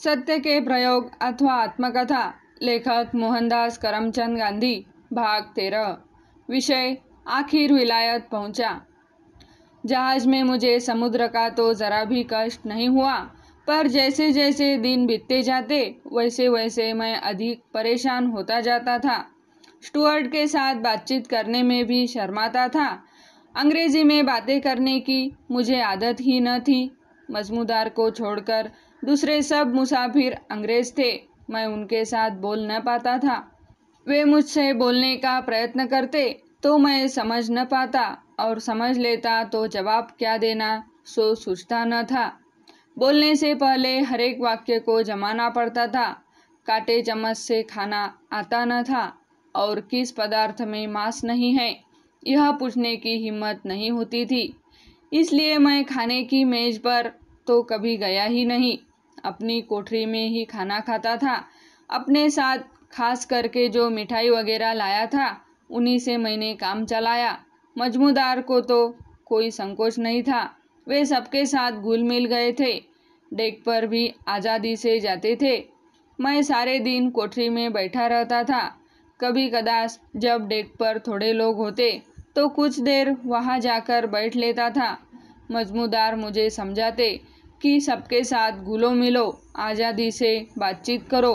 सत्य के प्रयोग अथवा आत्मकथा। लेखक मोहनदास करमचंद गांधी। भाग 13। विषय आखिर विलायत पहुंचा। जहाज में मुझे समुद्र का तो जरा भी कष्ट नहीं हुआ, पर जैसे जैसे दिन बीतते जाते वैसे वैसे मैं अधिक परेशान होता जाता था। स्टुअर्ट के साथ बातचीत करने में भी शर्माता था। अंग्रेजी में बातें करने की मुझे आदत ही न थी। मजमूदार को छोड़कर दूसरे सब मुसाफिर अंग्रेज थे। मैं उनके साथ बोल न पाता था। वे मुझसे बोलने का प्रयत्न करते तो मैं समझ न पाता, और समझ लेता तो जवाब क्या देना सो सोचता न था। बोलने से पहले हर एक वाक्य को जमाना पड़ता था। कांटे चम्मच से खाना आता न था, और किस पदार्थ में मांस नहीं है यह पूछने की हिम्मत नहीं होती थी। इसलिए मैं खाने की मेज पर तो कभी गया ही नहीं। अपनी कोठरी में ही खाना खाता था। अपने साथ खास करके जो मिठाई वगैरह लाया था उन्हीं से मैंने काम चलाया। मजमूदार को तो कोई संकोच नहीं था। वे सबके साथ घुल मिल गए थे। डेक पर भी आज़ादी से जाते थे। मैं सारे दिन कोठरी में बैठा रहता था। कभी कदाच जब डेक पर थोड़े लोग होते तो कुछ देर वहाँ जाकर बैठ लेता था। मजमूदार मुझे समझाते कि सबके साथ घुलो मिलो, आज़ादी से बातचीत करो।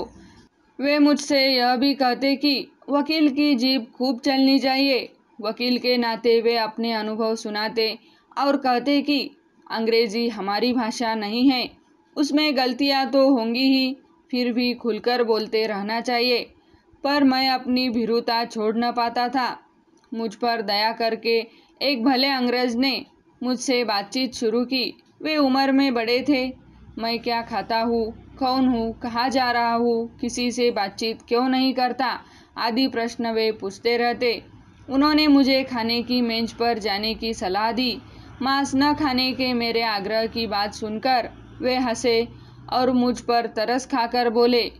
वे मुझसे यह भी कहते कि वकील की जीभ खूब चलनी चाहिए। वकील के नाते वे अपने अनुभव सुनाते और कहते कि अंग्रेजी हमारी भाषा नहीं है, उसमें गलतियाँ तो होंगी ही, फिर भी खुलकर बोलते रहना चाहिए। पर मैं अपनी भीरुता छोड़ न पाता था। मुझ पर दया करके एक भले अंग्रेज ने मुझसे बातचीत शुरू की। वे उम्र में बड़े थे। मैं क्या खाता हूँ, कौन हूँ, कहाँ जा रहा हूँ, किसी से बातचीत क्यों नहीं करता आदि प्रश्न वे पूछते रहते। उन्होंने मुझे खाने की मेज पर जाने की सलाह दी। मांस न खाने के मेरे आग्रह की बात सुनकर वे हंसे और मुझ पर तरस खाकर बोले,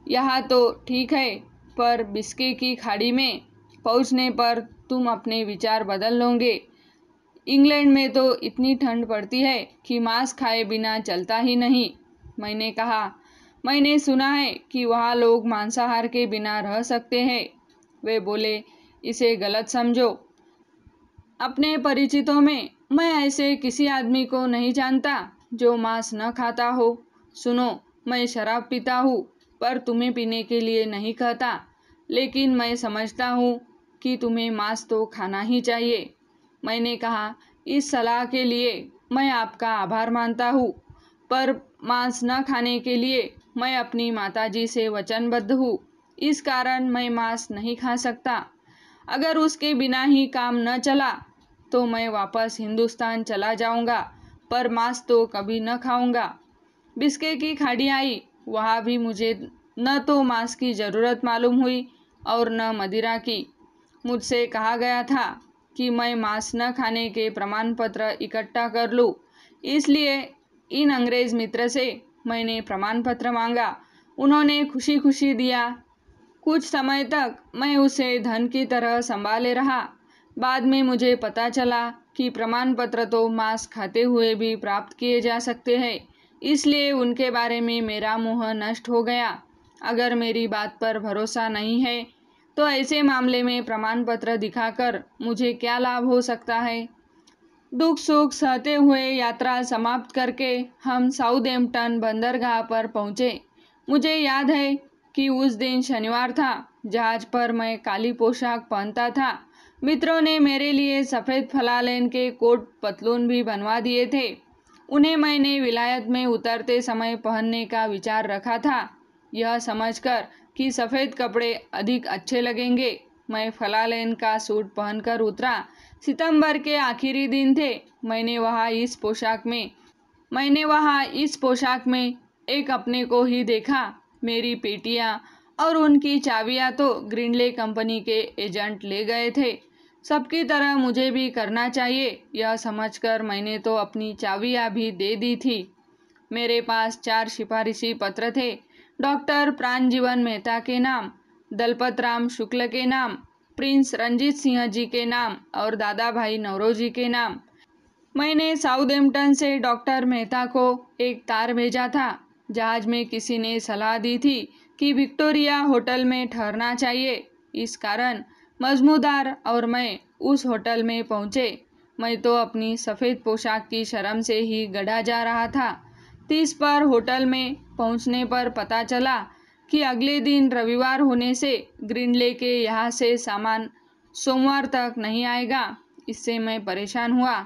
यहाँ तो ठीक है, पर बिस्के की खाड़ी में पहुँचने पर तुम अपने विचार बदल लोगे। इंग्लैंड में तो इतनी ठंड पड़ती है कि मांस खाए बिना चलता ही नहीं। मैंने कहा, मैंने सुना है कि वहाँ लोग मांसाहार के बिना रह सकते हैं। वे बोले, इसे गलत समझो। अपने परिचितों में मैं ऐसे किसी आदमी को नहीं जानता जो मांस न खाता हो। सुनो, मैं शराब पीता हूँ, पर तुम्हें पीने के लिए नहीं कहता। लेकिन मैं समझता हूँ कि तुम्हें मांस तो खाना ही चाहिए। मैंने कहा, इस सलाह के लिए मैं आपका आभार मानता हूँ, पर मांस न खाने के लिए मैं अपनी माताजी से वचनबद्ध हूँ। इस कारण मैं मांस नहीं खा सकता। अगर उसके बिना ही काम न चला तो मैं वापस हिंदुस्तान चला जाऊंगा, पर मांस तो कभी न खाऊंगा। बिस्के की खाड़ी आई। वहाँ भी मुझे न तो मांस की ज़रूरत मालूम हुई और न मदिरा की। मुझसे कहा गया था कि मैं मांस न खाने के प्रमाण पत्र इकट्ठा कर लूँ। इसलिए इन अंग्रेज मित्र से मैंने प्रमाण पत्र मांगा। उन्होंने खुशी खुशी दिया। कुछ समय तक मैं उसे धन की तरह संभाले रहा। बाद में मुझे पता चला कि प्रमाण पत्र तो मांस खाते हुए भी प्राप्त किए जा सकते हैं। इसलिए उनके बारे में मेरा मोह नष्ट हो गया। अगर मेरी बात पर भरोसा नहीं है तो ऐसे मामले में प्रमाण पत्र दिखाकर मुझे क्या लाभ हो सकता है। दुख सुख सहते हुए यात्रा समाप्त करके हम साउथहैम्पटन बंदरगाह पर पहुँचे। मुझे याद है कि उस दिन शनिवार था। जहाज पर मैं काली पोशाक पहनता था। मित्रों ने मेरे लिए सफ़ेद फलालेन के कोट पतलून भी बनवा दिए थे। उन्हें मैंने विलायत में उतरते समय पहनने का विचार रखा था, यह समझकर कि सफ़ेद कपड़े अधिक अच्छे लगेंगे। मैं फलालेन का सूट पहनकर उतरा। सितंबर के आखिरी दिन थे। मैंने वहाँ इस पोशाक में एक अपने को ही देखा। मेरी पेटियाँ और उनकी चाबियाँ तो ग्रिंडले कंपनी के एजेंट ले गए थे। सबकी तरह मुझे भी करना चाहिए, यह समझकर मैंने तो अपनी चाबियाँ भी दे दी थी। मेरे पास 4 सिफारिशी पत्र थे। डॉक्टर प्राणजीवन मेहता के नाम, दलपत राम शुक्ल के नाम, प्रिंस रंजीत सिंह जी के नाम और दादा भाई नौरोजी के नाम। मैंने साउथहैम्पटन से डॉक्टर मेहता को एक तार भेजा था। जहाज में किसी ने सलाह दी थी कि विक्टोरिया होटल में ठहरना चाहिए। इस कारण मजमूदार और मैं उस होटल में पहुँचे। मैं तो अपनी सफ़ेद पोशाक की शर्म से ही गड़ा जा रहा था। 30 पर होटल में पहुँचने पर पता चला कि अगले दिन रविवार होने से ग्रिंडले के यहाँ से सामान सोमवार तक नहीं आएगा। इससे मैं परेशान हुआ।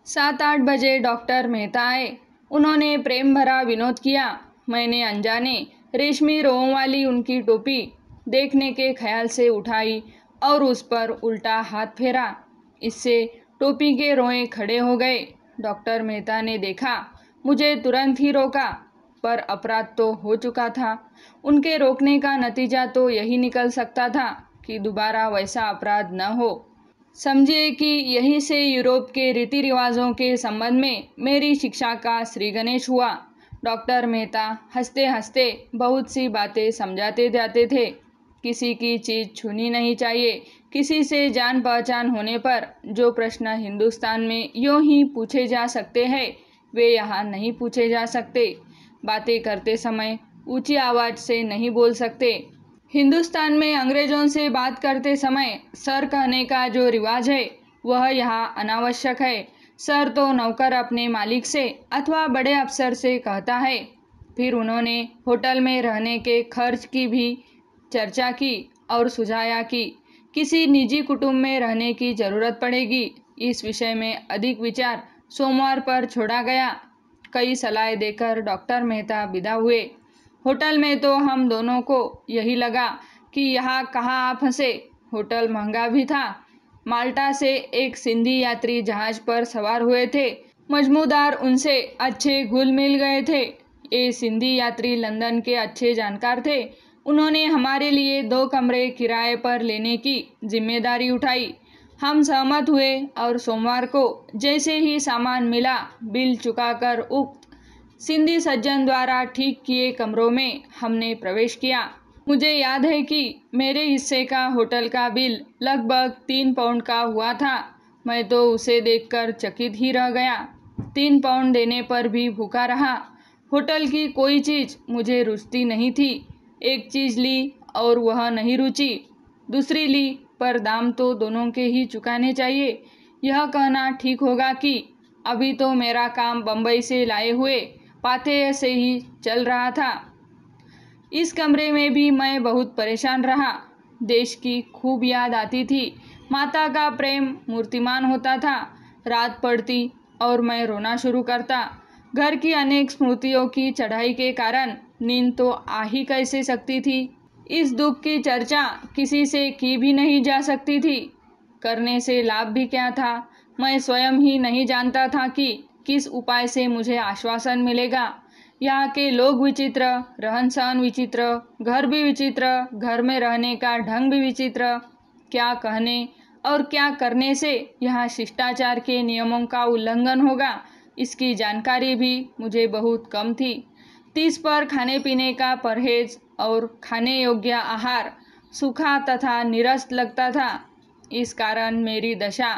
7-8 बजे डॉक्टर मेहता आए। उन्होंने प्रेम भरा विनोद किया। मैंने अनजाने रेशमी रोओं वाली उनकी टोपी देखने के ख्याल से उठाई और उस पर उल्टा हाथ फेरा। इससे टोपी के रोए खड़े हो गए। डॉक्टर मेहता ने देखा, मुझे तुरंत ही रोका, पर अपराध तो हो चुका था। उनके रोकने का नतीजा तो यही निकल सकता था कि दोबारा वैसा अपराध न हो। समझिए कि यहीं से यूरोप के रीति रिवाजों के संबंध में मेरी शिक्षा का श्री गणेश हुआ। डॉक्टर मेहता हंसते हंसते बहुत सी बातें समझाते जाते थे। किसी की चीज़ छूनी नहीं चाहिए। किसी से जान पहचान होने पर जो प्रश्न हिंदुस्तान में यूँ ही पूछे जा सकते हैं, वे यहाँ नहीं पूछे जा सकते। बातें करते समय ऊंची आवाज़ से नहीं बोल सकते। हिंदुस्तान में अंग्रेज़ों से बात करते समय सर कहने का जो रिवाज है, वह यहाँ अनावश्यक है। सर तो नौकर अपने मालिक से अथवा बड़े अफसर से कहता है। फिर उन्होंने होटल में रहने के खर्च की भी चर्चा की और सुझाया कि किसी निजी कुटुंब में रहने की ज़रूरत पड़ेगी। इस विषय में अधिक विचार सोमवार पर छोड़ा गया। कई सलाहें देकर डॉक्टर मेहता विदा हुए। होटल में तो हम दोनों को यही लगा कि यहाँ कहाँ आप फंसे। होटल महंगा भी था। माल्टा से एक सिंधी यात्री जहाज़ पर सवार हुए थे। मजमूदार उनसे अच्छे घुल मिल गए थे। ये सिंधी यात्री लंदन के अच्छे जानकार थे। उन्होंने हमारे लिए 2 कमरे किराए पर लेने की जिम्मेदारी उठाई। हम सहमत हुए और सोमवार को जैसे ही सामान मिला, बिल चुकाकर उक्त सिंधी सज्जन द्वारा ठीक किए कमरों में हमने प्रवेश किया। मुझे याद है कि मेरे हिस्से का होटल का बिल लगभग 3 पाउंड का हुआ था। मैं तो उसे देखकर चकित ही रह गया। 3 पाउंड देने पर भी भूखा रहा। होटल की कोई चीज़ मुझे रुचती नहीं थी। एक चीज़ ली और वह नहीं रुची। दूसरी ली, पर दाम तो दोनों के ही चुकाने चाहिए। यह कहना ठीक होगा कि अभी तो मेरा काम बम्बई से लाए हुए पाथेय से ही चल रहा था। इस कमरे में भी मैं बहुत परेशान रहा। देश की खूब याद आती थी। माता का प्रेम मूर्तिमान होता था। रात पड़ती और मैं रोना शुरू करता। घर की अनेक स्मृतियों की चढ़ाई के कारण नींद तो आ ही कैसे सकती थी। इस दुख की चर्चा किसी से की भी नहीं जा सकती थी। करने से लाभ भी क्या था। मैं स्वयं ही नहीं जानता था कि किस उपाय से मुझे आश्वासन मिलेगा। यहाँ के लोग विचित्र, रहन सहन विचित्र, घर भी विचित्र, घर में रहने का ढंग भी विचित्र। क्या कहने और क्या करने से यहाँ शिष्टाचार के नियमों का उल्लंघन होगा, इसकी जानकारी भी मुझे बहुत कम थी। 30 पर खाने पीने का परहेज और खाने योग्य आहार सूखा तथा नीरस लगता था। इस कारण मेरी दशा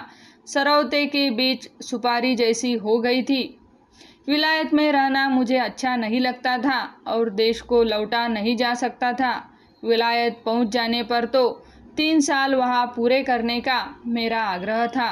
सरौते के बीच सुपारी जैसी हो गई थी। विलायत में रहना मुझे अच्छा नहीं लगता था और देश को लौटा नहीं जा सकता था। विलायत पहुंच जाने पर तो 3 साल वहां पूरे करने का मेरा आग्रह था।